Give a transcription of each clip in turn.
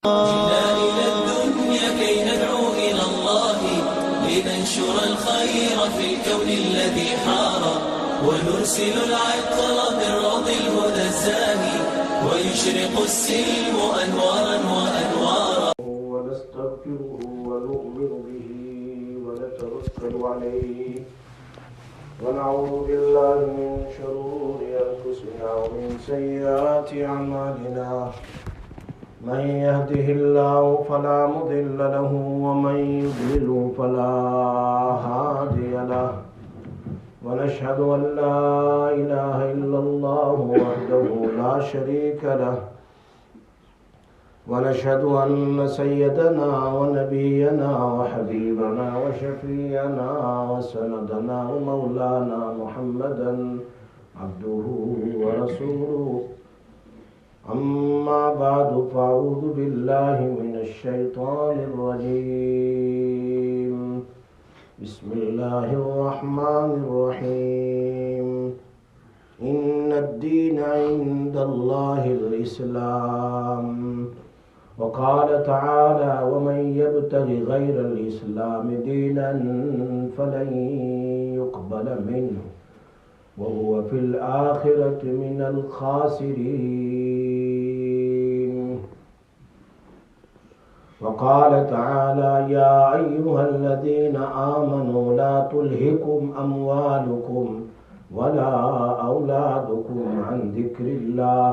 جئنا إلى الدنيا كي ندعو إلى الله لننشر الخير في الكون الذي حار ونرسل العطر من روض الهدى الزاهي ويشرق السلم أنوارا وأنوارا ونستغفره ونؤمن به ونتوكل عليه ونعوذ بالله من شرور أنفسنا ومن سيئات أعمالنا من يهده الله فلا مضل له ومن يضلل فلا هادي له ونشهد أن لا إله إلا الله وحده لا شريك له ونشهد أن سيدنا ونبينا وحبيبنا وشفيعنا وسندنا ومولانا محمدا عبده ورسوله أما بعد فأعوذ بالله من الشيطان الرجيم بسم الله الرحمن الرحيم إن الدين عند الله الإسلام وقال تعالى ومن يبتغ غير الإسلام دينا فلن يقبل منه وهو في الآخرة من الخاسرين وقال تعالى يا أيها الذين آمنوا لا تلهكم أموالكم ولا أولادكم عن ذكر الله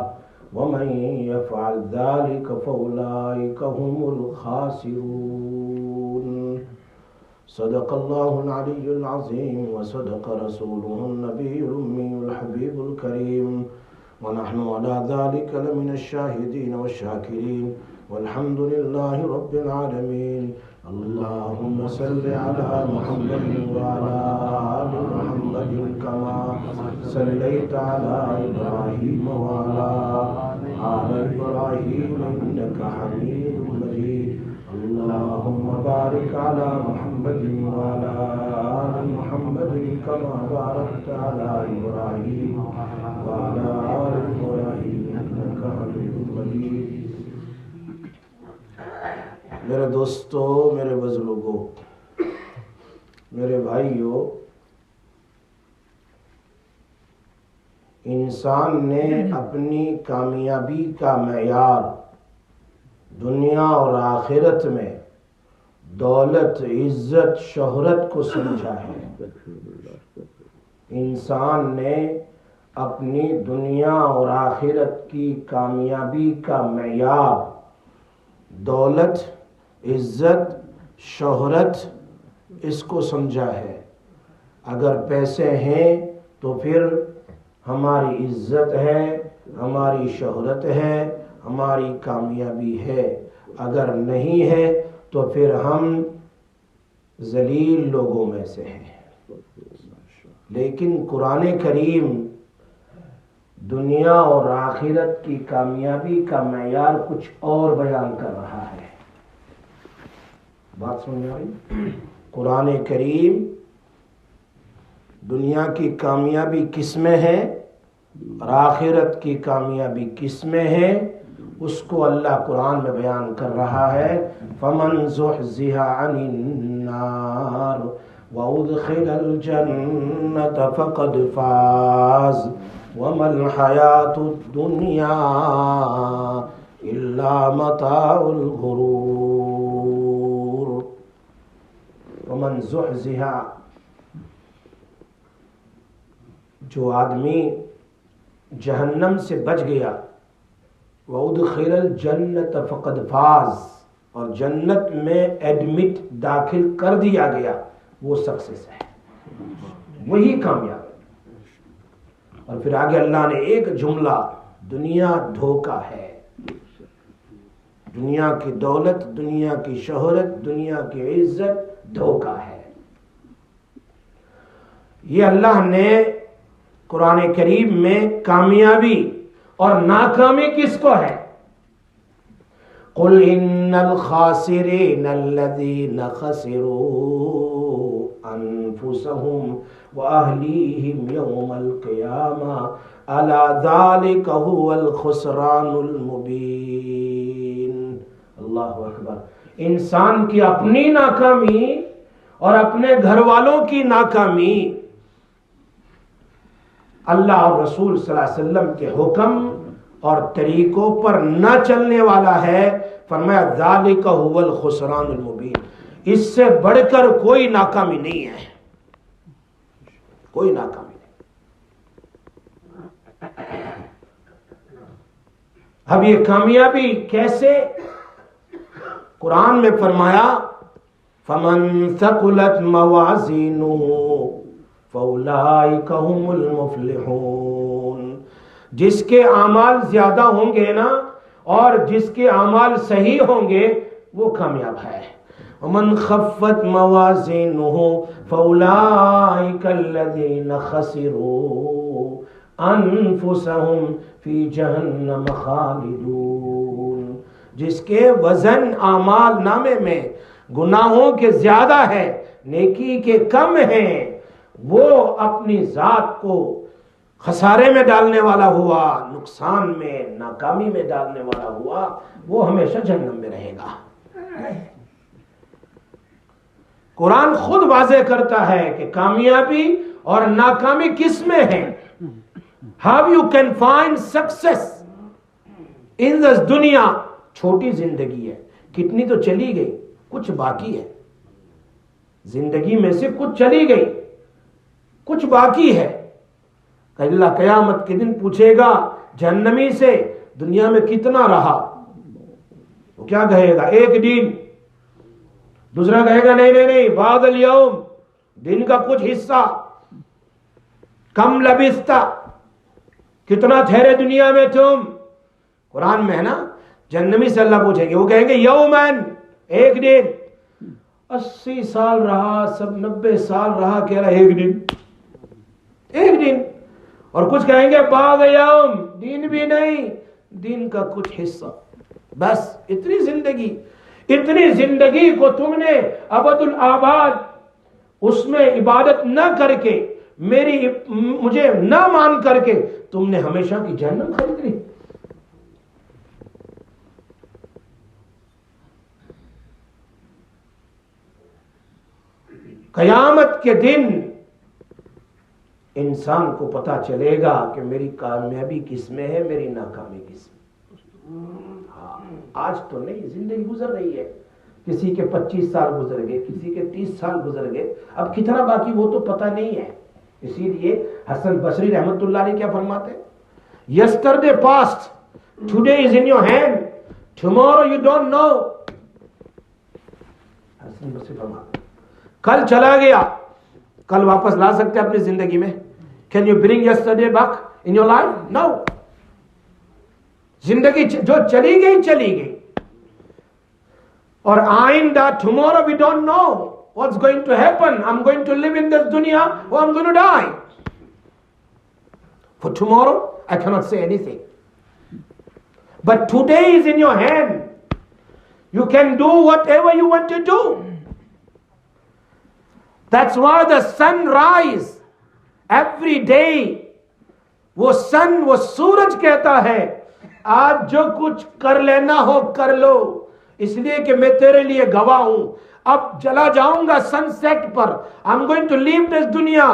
ومن يفعل ذلك فأولئك هم الخاسرون صدق الله العلي العظيم وصدق رسوله النبي الأمي الحبيب الكريم ونحن على ذلك لمن الشاهدين والشاكرين والحمد لله رب العالمين اللهم صل على محمد وعلى آل محمد كما صليت على إبراهيم وعلى آل إبراهيم إنك حميد مجيد اللهم بارك على محمد وعلى آل محمد كما باركت على إبراهيم وعلى آل إبراهيم إنك حميد مجيد میرے دوستو، میرے بزرگوں، میرے بھائیوں، انسان نے اپنی کامیابی کا معیار دنیا اور آخرت میں دولت، عزت، شہرت کو سمجھا ہے۔ انسان نے اپنی دنیا اور آخرت کی کامیابی کا معیار دولت، عزت، شہرت اس کو سمجھا ہے۔ اگر پیسے ہیں تو پھر ہماری عزت ہے، ہماری شہرت ہے، ہماری کامیابی ہے۔ اگر نہیں ہے تو پھر ہم ذلیل لوگوں میں سے ہیں۔ لیکن قرآن کریم دنیا اور آخرت کی کامیابی کا معیار کچھ اور بیان کر رہا ہے۔ بات سمجھ آئی؟ قرآن کریم دنیا کی کامیابی کس میں ہے اور آخرت کی کامیابی کس میں ہے، اس کو اللہ قرآن میں بیان کر رہا ہے۔ فَمَنْ زُحْزِحَ عَنِ النَّارِ وَأُدْخِلَ الْجَنَّةَ فَقَدْ فَازَ وَمَا الْحَيَاةُ الدُّنْيَا إِلَّا مَتَاعُ الْغُرُورِ۔ وَمَنْ زُحْزِحَ، جو آدمی جہنم سے بچ گیا، وَأُدْخِلَ الْجَنَّةَ فَقَدْ فَازَ، اور جنت میں ایڈمٹ داخل کر دیا گیا، وہ سکسیس ہے، وہی کامیاب ہے۔ اور پھر آگے اللہ نے ایک جملہ، دنیا دھوکہ ہے، دنیا کی دولت، دنیا کی شہرت، دنیا کی عزت دھوکہ ہے۔ یہ اللہ نے قرآن کریم میں کامیابی اور ناکامی کس کو ہے؟ قل ان الخاسرین الذین خسروا انفسهم واہلیہم یوم القیامہ الا ذلک هو الخسران المبین۔ اللہ اکبر. انسان کی اپنی ناکامی اور اپنے گھر والوں کی ناکامی اللہ اور رسول صلی اللہ علیہ وسلم کے حکم اور طریقوں پر نہ چلنے والا ہے. فرمایا ذالک هو الخسران المبین. اس سے بڑھ کر کوئی ناکامی نہیں ہے، کوئی ناکامی نہیں. اب یہ کامیابی کیسے؟ قرآن میں فرمایا فَمَن ثَقُلَتْ مَوَازِينُهُ فَأُولَئِكَ هُمُ الْمُفْلِحُونَ. جس کے اعمال زیادہ ہوں گے نا اور جس کے اعمال صحیح ہوں گے وہ کامیاب ہے. وَمَنْ خَفَّتْ مَوَازِينُهُ فَأُولَئِكَ الَّذِينَ خَسِرُوا أَنفُسَهُمْ فِي جَهَنَّمَ خَالِدُونَ. جس کے وزن اعمال نامے میں گناہوں کے زیادہ ہے نیکی کے کم ہیں، وہ اپنی ذات کو خسارے میں ڈالنے والا ہوا، نقصان میں، ناکامی میں ڈالنے والا ہوا، وہ ہمیشہ جہنم میں رہے گا. قرآن خود واضح کرتا ہے کہ کامیابی اور ناکامی کس میں ہے. How you can find success in this دنیا. چھوٹی زندگی ہے، کتنی تو چلی گئی، کچھ باقی ہے. زندگی میں سے کچھ چلی گئی، کچھ باقی ہے. اللہ قیامت کے دن پوچھے گا جہنمی سے دنیا میں کتنا رہا؟ وہ کیا کہے گا؟ ایک دن. دوسرا کہے گا نہیں بعد الیوم، دن کا کچھ حصہ. کم لبثتا، کتنا ٹھہرے دنیا میں تم؟ قرآن میں ہے نا، جہنمی سے اللہ پوچھیں گے، وہ کہیں گے یومن، ایک دن. 80 سال رہا، سب 90 سال رہا، کہہ رہا ایک دن، ایک دن. اور کچھ کہیں گے بعد یوم، دن بھی نہیں، دن کا کچھ حصہ. بس اتنی زندگی کو تم نے ابد الآباد اس میں عبادت نہ کر کے، مجھے نہ مان کر کے تم نے ہمیشہ کی جہنم خرید لی. قیامت کے دن انسان کو پتا چلے گا کہ میری کامیابی کس میں ہے، میری ناکامی کس میں. ہاں آج تو نہیں، زندگی گزر رہی ہے. کسی کے 25 سال گزر گئے، کسی کے 30 سال گزر گئے، اب کتنا باقی وہ تو پتہ نہیں ہے. اسی لیے حسن بصری رحمت اللہ علیہ کیا فرماتے ہیں؟ Yesterday past, today is in your hand, tomorrow you don't know. Hasan Basri فرماتے ہیں کل چلا گیا، کل واپس لا سکتے اپنی زندگی میں؟ Can you bring yesterday back in your life? No. زندگی جو چلی گئی. اور آئندہ tomorrow we don't know what's going to happen. I'm going to live in this dunya or I'm going to die. For tomorrow I cannot say anything. But today is in your hand. You can do whatever you want to do. That's why the sun rise every day. وہ سن، وہ سورج کہتا ہے آج جو کچھ کر لینا ہو کر لو، اس لیے کہ میں تیرے لیے گواہ ہوں. اب چلا جاؤں گا سن سیٹ پر. I'm going to leave this dunya.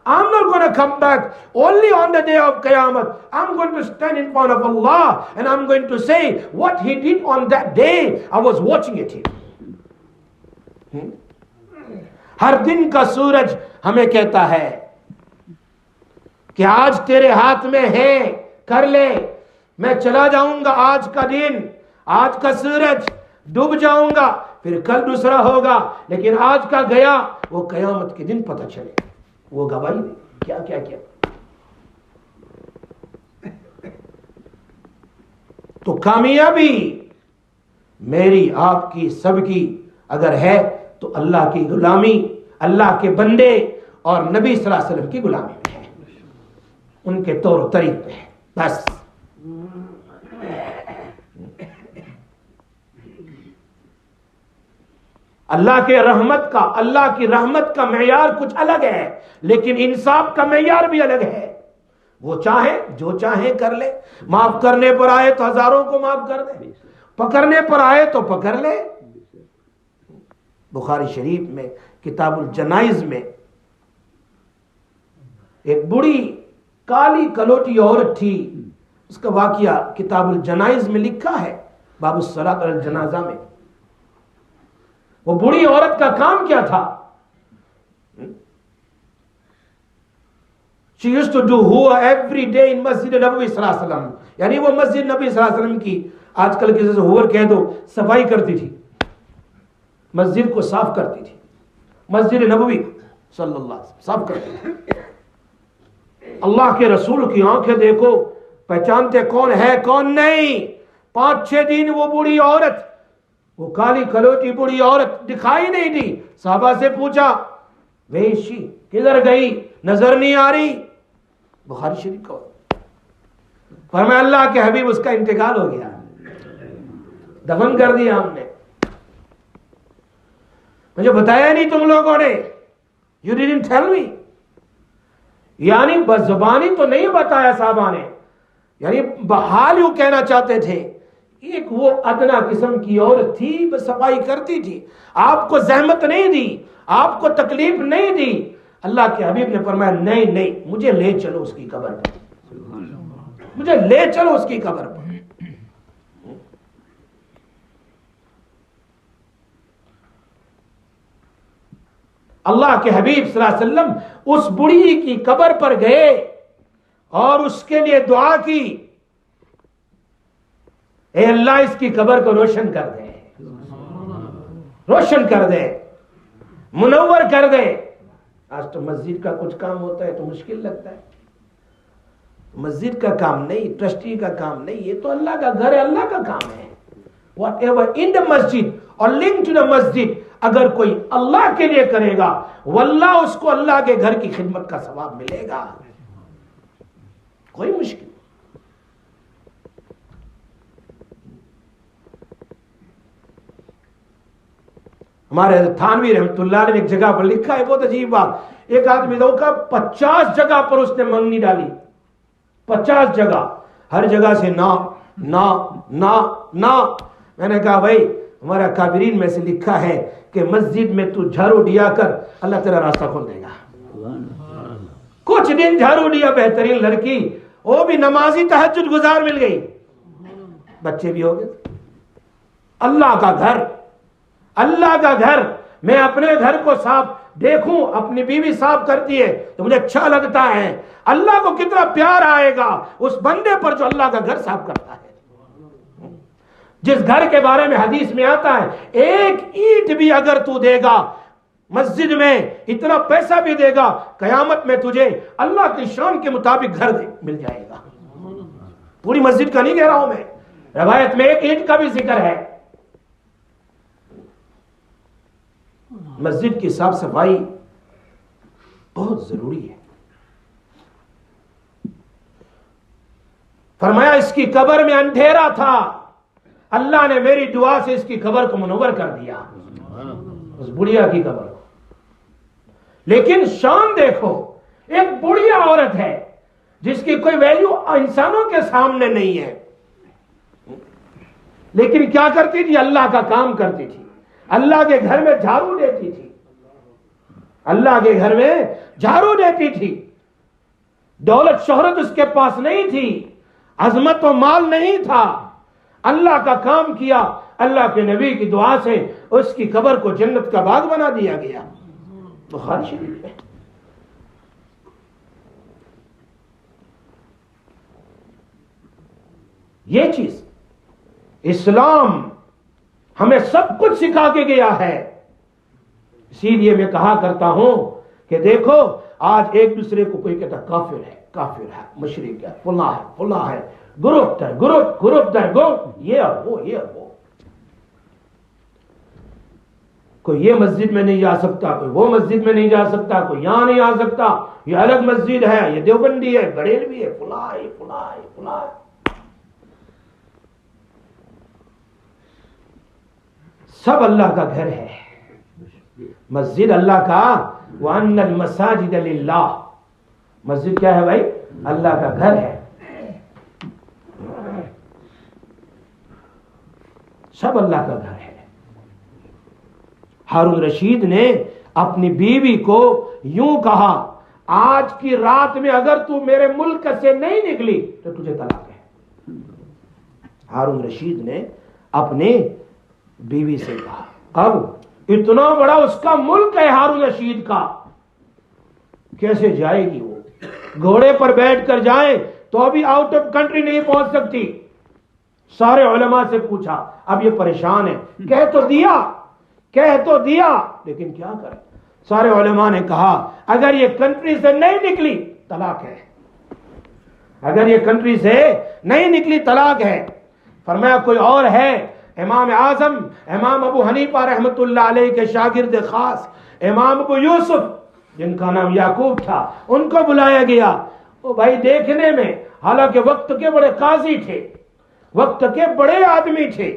I'm not going to come back. Only on the day of Qiyamah, I'm going to stand in front of Allah and I'm going to say what He did on that day. I was watching it here. ہر دن کا سورج ہمیں کہتا ہے کہ آج تیرے ہاتھ میں ہے، کر لے. میں چلا جاؤں گا آج کا دن، آج کا سورج، ڈوب جاؤں گا، پھر کل دوسرا ہوگا، لیکن آج کا گیا وہ قیامت کے دن پتہ چلے. وہ گواہی دے کیا کیا کیا. تو کامیابی میری، آپ کی، سب کی اگر ہے تو اللہ کی غلامی، اللہ کے بندے اور نبی صلی اللہ علیہ وسلم کی غلامی میں ہے، ان کے طور و طریق میں ہے. بس اللہ کی رحمت کا معیار کچھ الگ ہے، لیکن انصاف کا معیار بھی الگ ہے. وہ چاہے جو چاہے کر لے. معاف کرنے پر آئے تو ہزاروں کو معاف کر دے، پکڑنے پر آئے تو پکڑ لے. بخاری شریف میں کتاب الجنائز میں ایک بڑی کالی کلوٹی عورت تھی، اس کا واقعہ کتاب الجنائز میں لکھا ہے، باب الصلاۃ علی الجنازہ میں. وہ بڑی عورت کا کام کیا تھا؟ She used to do hua every day in Masjid Nabawi صلی اللہ علیہ وسلم. یعنی وہ مسجد نبی صلی اللہ علیہ وسلم کی آج کل کسی سے ہور کہہ دو صفائی کرتی تھی، مسجد کو صاف کرتی تھی، مسجد نبوی صلی اللہ علیہ وسلم صاف کرتی تھی. اللہ کے رسول کی آنکھیں دیکھو، پہچانتے کون ہے کون نہیں. 5-6 دن وہ بوڑھی عورت، وہ کالی کلوٹی بوڑھی عورت دکھائی نہیں دی. صحابہ سے پوچھا ویشی کدھر گئی، نظر نہیں آ رہی. بخاری شریف کا فرمایا اللہ کے حبیب اس کا انتقال ہو گیا، دفن کر دیا ہم نے. مجھے بتایا نہیں تم لوگوں نے، you didn't tell me. یعنی بزبانی تو نہیں بتایا صحابہ نے، یعنی بحال یوں کہنا چاہتے تھے. ایک وہ ادنا قسم کی عورت تھی، بس صفائی کرتی تھی، آپ کو زحمت نہیں دی، آپ کو تکلیف نہیں دی. اللہ کے حبیب نے فرمایا نہیں نہیں، مجھے لے چلو اس کی قبر پر، مجھے لے چلو اس کی قبر پر. اللہ کے حبیب صلی اللہ علیہ وسلم اس بڑی کی قبر پر گئے اور اس کے لیے دعا کی، اے اللہ اس کی قبر کو روشن کر دے، روشن کر دے، منور کر دے. آج تو مسجد کا کچھ کام ہوتا ہے تو مشکل لگتا ہے. مسجد کا کام نہیں، ٹرسٹی کا کام نہیں، یہ تو اللہ کا گھر ہے، اللہ کا کام ہے. واٹ ایور ان دا مسجد اور لنک ٹو دا مسجد اگر کوئی اللہ کے لیے کرے گا واللہ اس کو اللہ کے گھر کی خدمت کا ثواب ملے گا. کوئی مشکل. ہمارے تھانوی رحمت اللہ علیہ نے ایک جگہ پر لکھا ہے، بہت عجیب بات. ایک آدمی کا 50 جگہ پر اس نے منگنی ڈالی، 50 جگہ، ہر جگہ سے نا نا نا نا. میں نے کہا بھائی ہمارا کابرین میں سے لکھا ہے کہ مسجد میں تو جھاڑو دیا کر، اللہ تیرا راستہ کھول دے گا. کچھ دن جھاڑو دیا، بہترین لڑکی، وہ بھی نمازی تہجد گزار مل گئی، بچے بھی ہو گئے. اللہ کا گھر، اللہ کا گھر. میں اپنے گھر کو صاف دیکھوں، اپنی بیوی صاف کرتی ہے تو مجھے اچھا لگتا ہے. اللہ کو کتنا پیار آئے گا اس بندے پر جو اللہ کا گھر صاف کرتا ہے. جس گھر کے بارے میں حدیث میں آتا ہے ایک اینٹ بھی اگر تو دے گا مسجد میں، اتنا پیسہ بھی دے گا، قیامت میں تجھے اللہ کی شان کے مطابق گھر مل جائے گا. پوری مسجد کا نہیں کہہ رہا ہوں میں، روایت میں ایک اینٹ کا بھی ذکر ہے. مسجد کی صاف صفائی بہت ضروری ہے. فرمایا اس کی قبر میں اندھیرا تھا، اللہ نے میری دعا سے اس کی قبر کو منور کر دیا، اس بڑھیا کی قبر کو. لیکن شان دیکھو، ایک بڑھیا عورت ہے جس کی کوئی ویلیو انسانوں کے سامنے نہیں ہے، لیکن کیا کرتی تھی؟ اللہ کا کام کرتی تھی، اللہ کے گھر میں جھاڑو دیتی تھی، اللہ کے گھر میں جھاڑو دیتی تھی. دولت شہرت اس کے پاس نہیں تھی، عظمت و مال نہیں تھا، اللہ کا کام کیا. اللہ کے نبی کی دعا سے اس کی قبر کو جنت کا باغ بنا دیا گیا. بخاری شریف ہے. یہ چیز اسلام ہمیں سب کچھ سکھا کے گیا ہے. اسی لیے میں کہا کرتا ہوں کہ دیکھو آج ایک دوسرے کو کوئی کہتا کافر ہے، کافر ہے، مشرک ہے، فلاں ہے، فلاں ہے، گروپ در گروپ، گروپ در گروپ، یہ اور وہ، یہ اور وہ. کوئی یہ مسجد میں نہیں جا سکتا، کوئی وہ مسجد میں نہیں جا سکتا، کوئی یہاں نہیں آ سکتا، یہ الگ مسجد ہے، یہ دیوبندی ہے، بریلوی ہے، فلاں ہے، فلاں ہے، فلاں ہے. سب اللہ کا گھر ہے. مسجد اللہ کا، وَأَنَّ الْمَسَاجِدَ لِلَّهِ. مسجد کیا ہے بھائی؟ اللہ کا گھر ہے. سب اللہ کا گھر ہے۔ ہارون رشید نے اپنی بیوی کو یوں کہا، آج کی رات میں اگر تو میرے ملک سے نہیں نکلی تو تجھے طلاق ہے۔ ہارون رشید نے اپنی بیوی سے کہا۔ اب اتنا بڑا اس کا ملک ہے ہارون رشید کا، کیسے جائے گی وہ؟ گھوڑے پر بیٹھ کر جائیں تو ابھی آؤٹ آف کنٹری نہیں پہنچ سکتی۔ سارے علماء سے پوچھا، اب یہ پریشان ہے، کہہ تو دیا لیکن کیا کرے؟ سارے علماء نے کہا اگر یہ کنٹری سے نہیں نکلی طلاق ہے، اگر یہ کنٹری سے نہیں نکلی طلاق ہے۔ فرمایا کوئی اور ہے؟ امام اعظم امام ابو حنیفہ رحمت اللہ علیہ کے شاگرد خاص امام ابو یوسف جن کا نام یعقوب تھا، ان کو بلایا گیا۔ وہ بھائی دیکھنے میں حالانکہ وقت کے بڑے قاضی تھے، وقت کے بڑے آدمی تھے،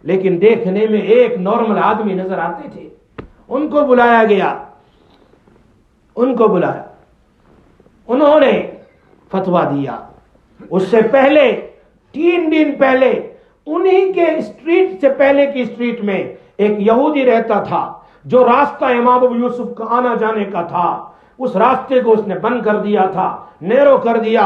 لیکن دیکھنے میں ایک نارمل آدمی نظر آتے تھے۔ ان کو بلایا گیا، انہوں نے فتویٰ دیا۔ اس سے پہلے 3 دن پہلے انہی کے اسٹریٹ سے پہلے کی اسٹریٹ میں ایک یہودی رہتا تھا جو راستہ امام ابو یوسف کا آنا جانے کا تھا، اس راستے کو اس نے بند کر دیا تھا، نیرو کر دیا۔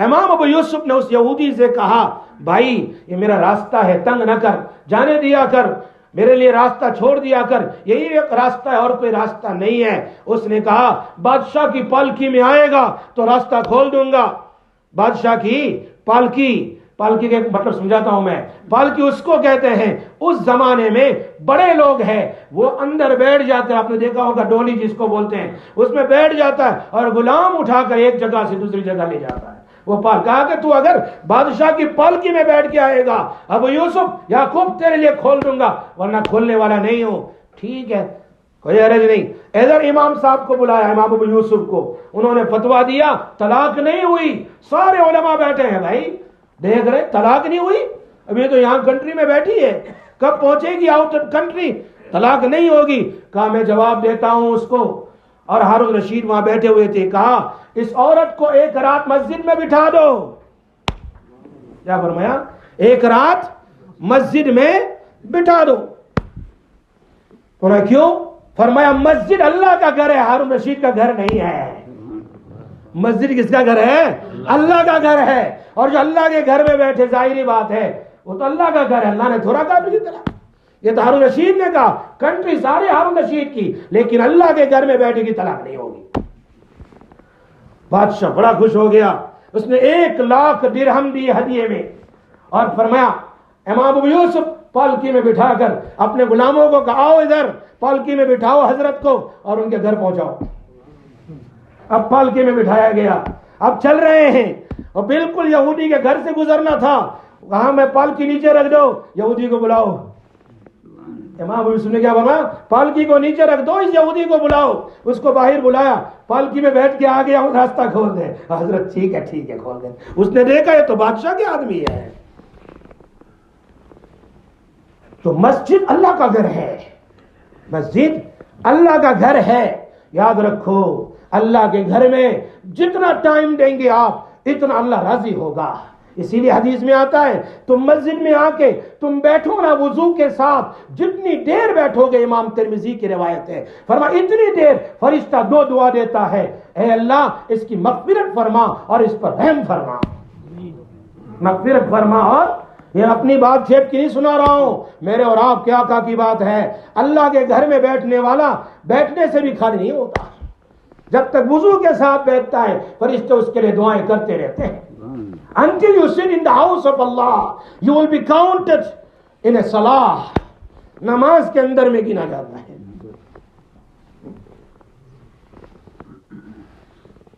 امام ابو یوسف نے اس یہودی سے کہا، بھائی یہ میرا راستہ ہے، تنگ نہ کر، جانے دیا کر، میرے لیے راستہ چھوڑ دیا کر، یہی ایک راستہ ہے اور کوئی راستہ نہیں ہے۔ اس نے کہا بادشاہ کی پالکی میں آئے گا تو راستہ کھول دوں گا۔ بادشاہ کی پالکی کا ایک مطلب سمجھاتا ہوں میں، پالکی اس کو کہتے ہیں، اس زمانے میں بڑے لوگ ہیں وہ اندر بیٹھ جاتے ہیں، آپ نے دیکھا ہوگا ڈولی جس کو بولتے ہیں، اس میں بیٹھ جاتا ہے اور غلام اٹھا کر ایک جگہ سے دوسری جگہ لے جاتا ہے۔ وہ کہا کہ تو اگر بادشاہ کی پالکی میں بیٹھ کے آئے گا ابو یوسف یعقوب تیرے لیے کھول دوں گا، ورنہ کھولنے والا نہیں ہوں۔ ٹھیک ہے، کوئی حرج نہیں۔ ادھر امام صاحب کو بلایا، امام ابو یوسف کو، انہوں نے فتویٰ دیا، طلاق نہیں ہوئی۔ سارے علماء بیٹھے ہیں، بھائی دیکھ رہے طلاق نہیں ہوئی، ابھی تو یہاں کنٹری میں بیٹھی ہے، کب پہنچے گی آؤٹ آف کنٹری؟ طلاق نہیں ہوگی۔ کہا میں جواب دیتا ہوں اس کو، اور ہارون رشید وہاں بیٹھے ہوئے تھے۔ کہا اس عورت کو ایک رات مسجد میں بٹھا دو۔ کیا فرمایا؟ ایک رات مسجد میں بٹھا دو۔ کیوں؟ فرمایا مسجد اللہ کا گھر ہے، ہارون رشید کا گھر نہیں ہے۔ مسجد کس کا گھر ہے؟ اللہ کا گھر ہے، اور جو اللہ کے گھر میں بیٹھے ظاہری بات ہے وہ تو اللہ کا گھر ہے، اللہ نے تھوڑا کہا تجھے طلاق۔ یہ تو ہارون رشید نے کہا، کنٹری سارے ہارون رشید کی، لیکن اللہ کے گھر میں بیٹھے کی طلاق نہیں ہوگی۔ بادشاہ بڑا خوش ہو گیا، اس نے 1,00,000 درہم دی ہدیے میں، اور فرمایا امام ابو یوسف پالکی میں بٹھا کر اپنے غلاموں کو کہا آؤ ادھر پالکی میں بٹھاؤ حضرت کو اور ان کے گھر پہنچاؤ۔ اب پالکی میں بٹھایا گیا، اب چل رہے ہیں، اور بالکل یہودی کے گھر سے گزرنا تھا، کہا میں پالکی نیچے رکھ دو، یہودی کو بلاؤ۔ امام ابو یوسف نے کیا فرمایا؟ پالکی کو نیچے رکھ دو، اس یہودی کو بلاؤ۔ اس کو باہر بلایا، پالکی میں بیٹھ کے آ گیا، راستہ کھول دے۔ حضرت ٹھیک ہے کھول دے۔ اس نے دیکھا یہ تو بادشاہ کے آدمی ہے۔ تو مسجد اللہ کا گھر ہے، مسجد اللہ کا گھر ہے۔ یاد رکھو اللہ کے گھر میں جتنا ٹائم دیں گے آپ اتنا اللہ راضی ہوگا۔ اسی لیے حدیث میں آتا ہے تم مسجد میں آ کے تم بیٹھو نا وضو کے ساتھ، جتنی دیر بیٹھو گے، امام ترمذی کی روایت ہے، فرمایا اتنی دیر فرشتہ 2 دعا دیتا ہے، اے اللہ اس کی مغفرت فرما اور اس پر رحم فرما، مغفرت فرما۔ اور یہ اپنی بات جیب کی نہیں سنا رہا ہوں، میرے اور آپ کے آقا کی بات ہے۔ اللہ کے گھر میں بیٹھنے والا بیٹھنے سے بھی خالی نہیں ہوتا، جب تک وضو کے ساتھ بیٹھتا ہے فرشتے اس کے لیے دعائیں کرتے رہتے ہیں۔ Until you sit in the house of Allah, you will be counted in a salah. نماز کے اندر میں گنا جاتا ہے۔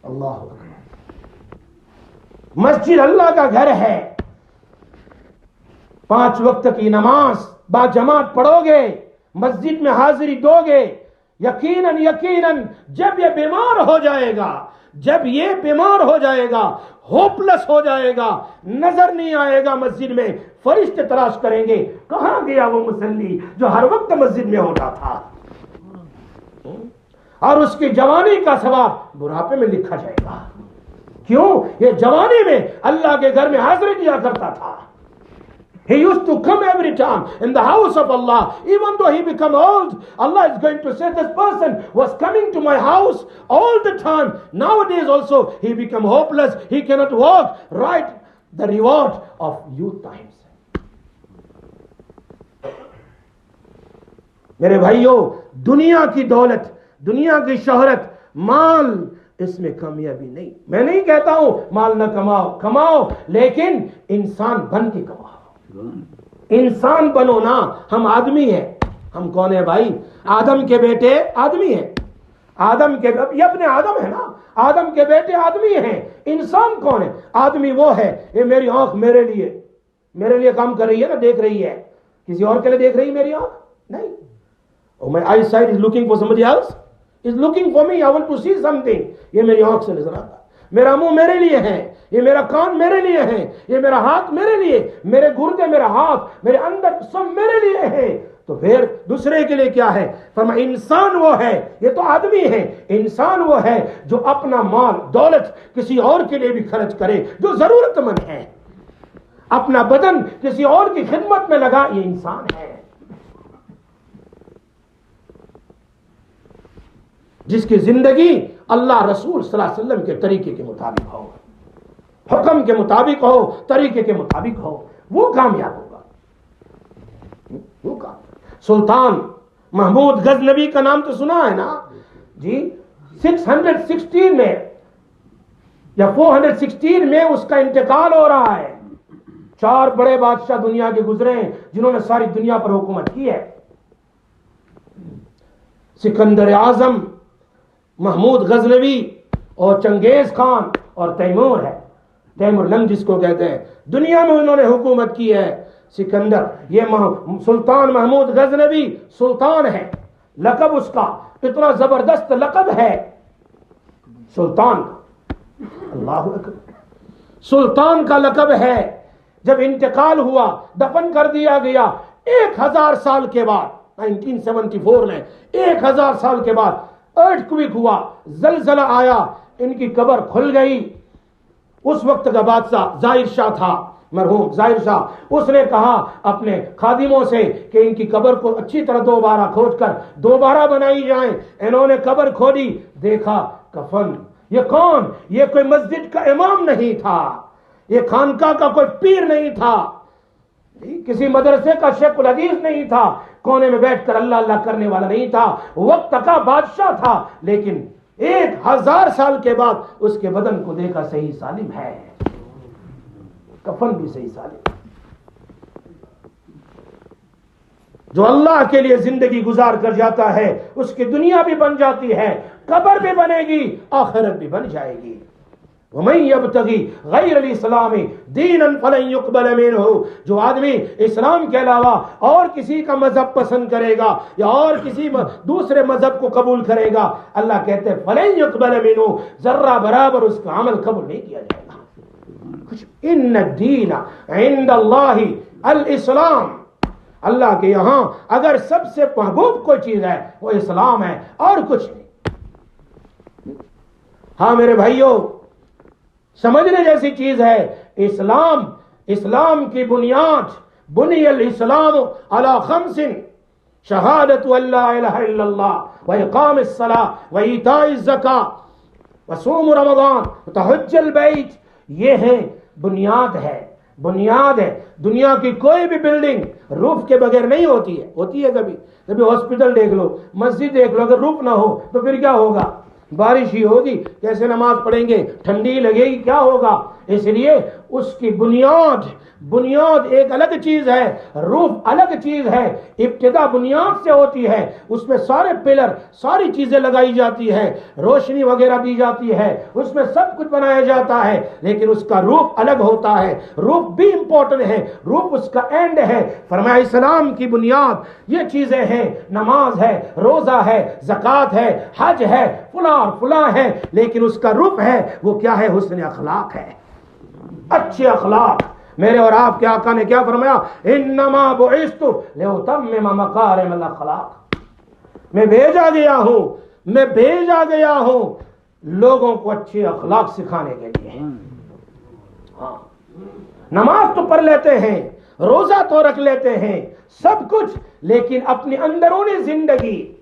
اللہ مسجد اللہ کا گھر ہے۔ 5 وقت کی نماز با جماعت پڑھو گے، مسجد میں حاضری دو گے، یقیناً جب یہ بیمار ہو جائے گا، ہوپلس ہو جائے گا، نظر نہیں آئے گا مسجد میں، فرشتے تلاش کریں گے کہاں گیا وہ مصلی جو ہر وقت مسجد میں ہوتا تھا، اور اس کی جوانی کا ثواب بڑھاپے میں لکھا جائے گا۔ کیوں؟ یہ جوانی میں اللہ کے گھر میں حاضری دیا کرتا تھا۔ He used to come every time in the house of Allah. Even though he become old, Allah is going to say, this person was coming to my house all the time. Nowadays also, he become hopeless. He cannot walk. Right? The reward of youth times. میرے بھائیوں، دنیا کی دولت، دنیا کی شہرت، مال، اس میں کامیابی نہیں. میں نہیں کہتا ہوں مال نہ کماؤ، کماؤ، لیکن انسان بن کے کماؤ. انسان بنو نا. ہم آدمی ہیں. ہم کون ہیں بھائی؟ آدم کے بیٹے آدمی ہیں. آدم کے، یہ اپنے آدم ہے نا. آدم کے بیٹے آدمی ہیں. انسان کون ہے؟ آدمی وہ ہے، یہ میری آنکھ میرے لیے کام کر رہی ہے نا، دیکھ رہی ہے. کسی اور کے لیے دیکھ رہی ہے میری آنکھ؟ نہیں. Oh, my eyesight is looking for somebody else. Is looking for me. I want to see something. یہ میری آنکھ سے نظر آتا. میرا منہ میرے لیے ہے. یہ میرا کان میرے لیے ہے. یہ میرا ہاتھ میرے لیے. میرے گردے، میرا ہاتھ، میرے اندر سب میرے لیے ہے. تو پھر دوسرے کے لیے کیا ہے؟ فرمایا انسان وہ ہے، یہ تو آدمی ہے، انسان وہ ہے جو اپنا مال دولت کسی اور کے لیے بھی خرچ کرے، جو ضرورت مند ہے. اپنا بدن کسی اور کی خدمت میں لگا، یہ انسان ہے. جس کی زندگی اللہ رسول صلی اللہ علیہ وسلم کے طریقے کے مطابق ہو، حکم کے مطابق ہو، طریقے کے مطابق ہو، وہ کامیاب ہوگا. وہ کامیاب. سلطان محمود غزنوی کا نام تو سنا ہے نا جی. 616 میں یا 416 میں اس کا انتقال ہو رہا ہے. 4 بڑے بادشاہ دنیا کے گزرے ہیں جنہوں نے ساری دنیا پر حکومت کی ہے. سکندر اعظم، محمود غزنوی اور چنگیز خان اور تیمور ہے. تیمور لنگ جس کو کہتے ہیں. دنیا میں انہوں نے حکومت کی ہے. سکندر، یہ سلطان محمود غزنوی سلطان ہے. لقب اس کا اتنا زبردست لقب ہے سلطان کا. اللہ اکبر. سلطان کا لقب ہے. جب انتقال ہوا، دفن کر دیا گیا، 1000 سال کے بعد 1974 میں 1000 سال کے بعد ارتھکویک ہوا، زلزلہ آیا، ان کی قبر کھل گئی. اس وقت کا بادشاہ ظاہر شاہ تھا، مرحوم ظاہر شاہ. اس نے کہا اپنے خادموں سے کہ ان کی قبر کو اچھی طرح دوبارہ کھود کر دوبارہ بنائی جائیں. انہوں نے قبر کھودی، دیکھا کفن. یہ کون؟ یہ کوئی مسجد کا امام نہیں تھا، یہ خانقاہ کا کوئی پیر نہیں تھا، کسی مدرسے کا شیخ الحدیث نہیں تھا، کونے میں بیٹھ کر اللہ اللہ کرنے والا نہیں تھا، وقت کا بادشاہ تھا. لیکن 1000 سال کے بعد اس کے بدن کو دیکھا صحیح سالم ہے، کفن بھی صحیح سالم. جو اللہ کے لیے زندگی گزار کر جاتا ہے اس کی دنیا بھی بن جاتی ہے، قبر بھی بنے گی، آخرت بھی بن جائے گی. وَمَن يَبْتَغِي غَيْرَ الْإِسْلَامِ دِينًا فَلَن يُقْبَلَ مِنْهُ. جو آدمی اسلام کے علاوہ اور کسی کا مذہب پسند کرے گا یا اور کسی دوسرے مذہب کو قبول کرے گا، اللہ کہتے ہیں فَلَن يُقْبَلَ مِنْهُ، ذرہ برابر اس کا عمل قبول نہیں کیا جائے گا. ان الدین عند اللہ الاسلام. اللہ کے یہاں اگر سب سے محبوب کوئی چیز ہے وہ اسلام ہے، اور کچھ نہیں. ہاں میرے بھائیوں، سمجھنے جیسی چیز ہے اسلام. اسلام کی بنیاد، بنی الاسلام علی 5: شہادت ان لا الہ الا اللہ واقام الصلاۃ وایتاء الزکاۃ وصوم رمضان وحج البیت. یہ ہے بنیاد ہے، بنیاد ہے. دنیا کی کوئی بھی بلڈنگ روف کے بغیر نہیں ہوتی ہے. ہوتی ہے کبھی کبھی ہاسپٹل دیکھ لو، مسجد دیکھ لو، اگر روف نہ ہو تو پھر کیا ہوگا؟ بارش ہی ہوگی، کیسے نماز پڑھیں گے؟ ٹھنڈی لگے گی، کیا ہوگا؟ اس لیے اس کی بنیاد ایک الگ چیز ہے، روف الگ چیز ہے. ابتدا بنیاد سے ہوتی ہے، اس میں سارے پلر، ساری چیزیں لگائی جاتی ہے، روشنی وغیرہ دی جاتی ہے، اس میں سب کچھ بنایا جاتا ہے، لیکن اس کا روف الگ ہوتا ہے. روف بھی امپورٹنٹ ہے، روف اس کا اینڈ ہے. فرمایا اسلام کی بنیاد یہ چیزیں ہیں، نماز ہے، روزہ ہے، زکوٰۃ ہے، حج ہے، فلاں ہے، لیکن اس کا روف ہے وہ کیا ہے؟ حسن اخلاق ہے، اچھے اخلاق. میرے اور آپ کے آقا نے کیا فرمایا؟ انما بعثت لاتمم مکارم الاخلاق. میں بھیجا گیا ہوں لوگوں کو اچھے اخلاق سکھانے کے لیے. ہاں، نماز تو پڑھ لیتے ہیں، روزہ تو رکھ لیتے ہیں سب کچھ، لیکن اپنی اندرونی زندگی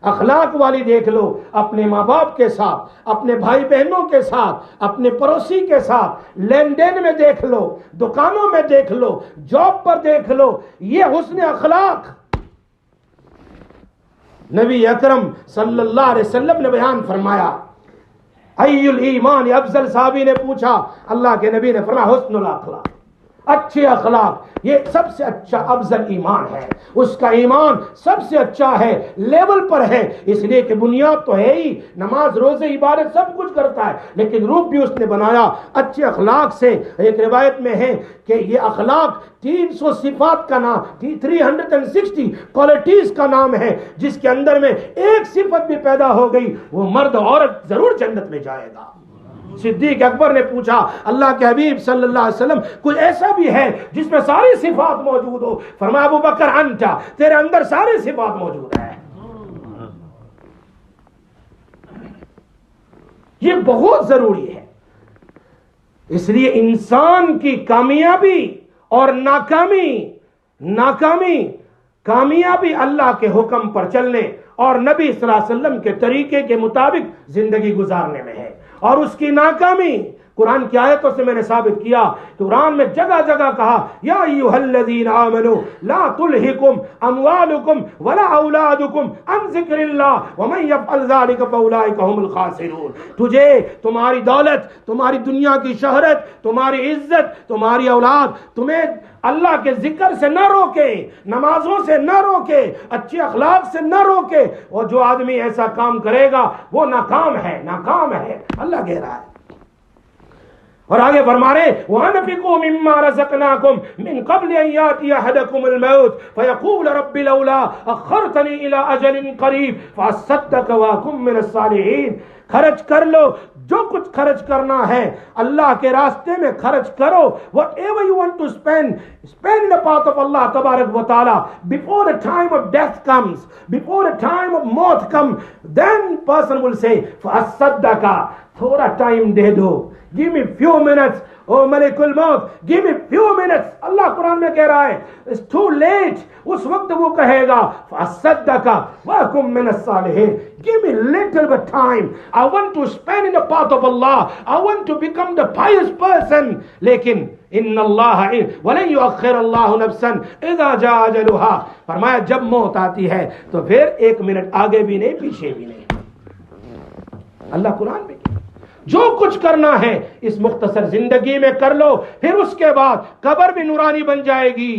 اخلاق والی دیکھ لو، اپنے ماں باپ کے ساتھ، اپنے بھائی بہنوں کے ساتھ، اپنے پڑوسی کے ساتھ، لین دین میں دیکھ لو، دکانوں میں دیکھ لو، جاب پر دیکھ لو، یہ حسن اخلاق نبی اکرم صلی اللہ علیہ وسلم نے بیان فرمایا۔ ای الایمان، افضل صحابی نے پوچھا، اللہ کے نبی نے فرمایا حسن الاخلاق، اچھے اخلاق، یہ سب سے اچھا افضل ایمان ہے، اس کا ایمان سب سے اچھا ہے، لیول پر ہے، اس لیے کہ بنیاد تو ہے ہی، نماز روزے عبادت سب کچھ کرتا ہے، لیکن روپ بھی اس نے بنایا اچھے اخلاق سے۔ ایک روایت میں ہے کہ یہ اخلاق 300 صفات کا نام، 360 کوالٹیز کا نام ہے، جس کے اندر میں ایک صفت بھی پیدا ہو گئی وہ مرد عورت ضرور جنت میں جائے گا۔ صدیق اکبر نے پوچھا اللہ کے حبیب صلی اللہ علیہ وسلم کوئی ایسا بھی ہے جس میں ساری صفات موجود ہو؟ فرمایا ابو بکر انتا، تیرے اندر ساری صفات موجود ہے۔ یہ بہت ضروری ہے، اس لیے انسان کی کامیابی اور کامیابی اللہ کے حکم پر چلنے اور نبی صلی اللہ علیہ وسلم کے طریقے کے مطابق زندگی گزارنے میں ہے، اور اس کی ناکامی قرآن کی آیتوں سے میں نے ثابت کیا۔ قرآن میں جگہ جگہ کہا یا ایھا الذین آمنوا لا تلہکم اموالکم ولا اولادکم عن ذکر اللہ ومن یفعل ذلک فاولئک هم الخاسرون۔ تجھے تمہاری دولت، تمہاری دنیا کی شہرت، تمہاری عزت، تمہاری اولاد تمہیں اللہ کے ذکر سے نہ روکے، نمازوں سے نہ روکے، اچھے اخلاق سے نہ روکے، اور جو آدمی ایسا کام کرے گا وہ ناکام ہے، ناکام ہے، اللہ کہہ رہا ہے۔ اور آگے فرما رہے وَأَنْفِقُوا مِمَّا رَزَقْنَاكُمْ مِنْ قَبْلِ أَنْ يَأْتِيَ أَحَدَكُمُ الْمَوْتُ فَيَقُولَ رَبِّ لَوْلَا أَخَّرْتَنِي إِلَىٰ أَجَلٍ قَرِيبٍ فَأَصَّدَّقَ وَأَكُن مِّنَ الصَّالِحِينَ۔ خرچ کر لو، جو کچھ خرچ کرنا ہے اللہ کے راستے میں خرچ کرو۔ whatever you want to spend the path of Allah tabarak wa ta'ala before the time of death comes, before the time of maut comes, then person will say فَأَصَّدَّقَ، تھوڑا ٹائم دے دو، give me few minutes، او ملک الموت give me few minutes۔ اللہ قرآن میں کہہ رہا ہے it's too late، اس وقت وہ کہے گا فَأَصَّدَّقَ وَأَكُن مِّنَ الصَّالِحِينَ، give me little bit time، I want to spend in the path of Allah، I want to become the pious person۔ لیکن ان اللہ وَلَن يُؤَخِّرَ اللَّهُ نَفْسًا إِذَا جَاءَ أَجَلُهَا، فرمایا جب موت آتی ہے تو پھر ایک منٹ آگے بھی نہیں پیچھے بھی نہیں۔ اللہ قرآن میں جو کچھ کرنا ہے اس مختصر زندگی میں کر لو، پھر اس کے بعد قبر بھی نورانی بن جائے گی۔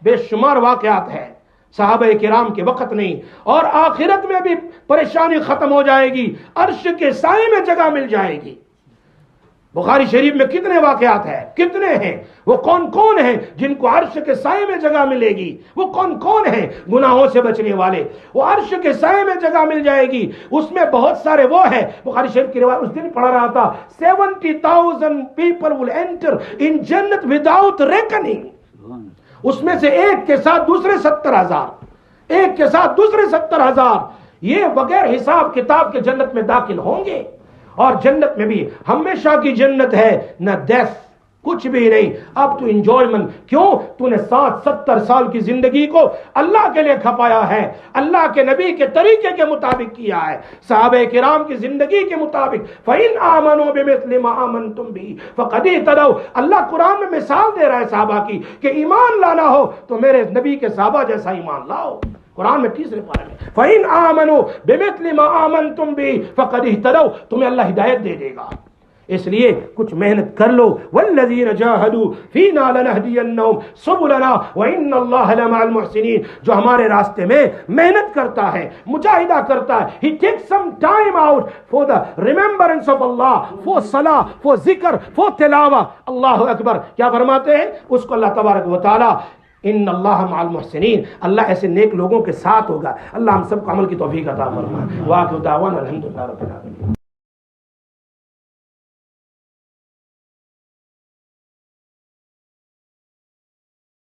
بے شمار واقعات ہیں، صحابہ کرام کے وقت نہیں، اور آخرت میں بھی پریشانی ختم ہو جائے گی، عرش کے سائے میں جگہ مل جائے گی۔ بخاری شریف میں کتنے واقعات ہیں، کتنے ہیں، وہ کون کون ہیں جن کو عرش کے سائے میں جگہ ملے گی، وہ کون کون ہیں گناہوں سے بچنے والے، وہ عرش کے سائے میں جگہ مل جائے گی۔ اس میں بہت سارے وہ ہیں، بخاری شریف کی روایت اس دن پڑھ رہا تھا 70,000 people will enter in Jannat without reckoning۔ اس میں سے ایک کے ساتھ دوسرے 70,000، ایک کے ساتھ دوسرے 70,000، یہ بغیر حساب کتاب کے جنت میں داخل ہوں گے۔ اور جنت میں بھی ہمیشہ کی جنت ہے، نہ ڈیتھ، کچھ بھی نہیں، اب تو انجوائمنٹ۔ کیوں؟ تو نے 60-70 سال کی زندگی کو اللہ کے لیے کھپایا ہے، اللہ کے نبی کے طریقے کے مطابق کیا ہے، صحابہ کرام کی زندگی کے مطابق۔ فَإِنْ آمَنُوا بِمِثْلِ مَا آمَنْتُمْ بِهِ فَقَدِ اهْتَدَوْا۔ اللہ قرآن میں مثال دے رہا ہے صحابہ کی کہ ایمان لانا ہو تو میرے نبی کے صحابہ جیسا ایمان لاؤ۔ قرآن میں تیسرے پارے میں فَإِنْ آمَنُوا بِمِثْلِ مَا آمَنْتُمْ بِهِ فَقَدِ اهْتَدَوْا، تمہیں اللہ ہدایت دے دے گا۔ اس لیے کچھ محنت کر لو، والذین جاہدوا فینا لنہدینہم سبلنا وان اللہ لمع المحسنین۔ جو ہمارے راستے میں محنت کرتا ہے، مجاہدہ کرتا ہے، he takes some time out for the remembrance of Allah، for صلاح، for ذکر، for تلاوہ، اللہ اکبر، کیا فرماتے ہیں اس کو اللہ تبارک و تعالی ان اللہ مع المحسنین، اللہ ایسے نیک لوگوں کے ساتھ ہوگا۔ اللہ ہم سب کو عمل کی توفیق عطا فرمائے۔ وآخر دعوانا الحمدللہ رب العالمین۔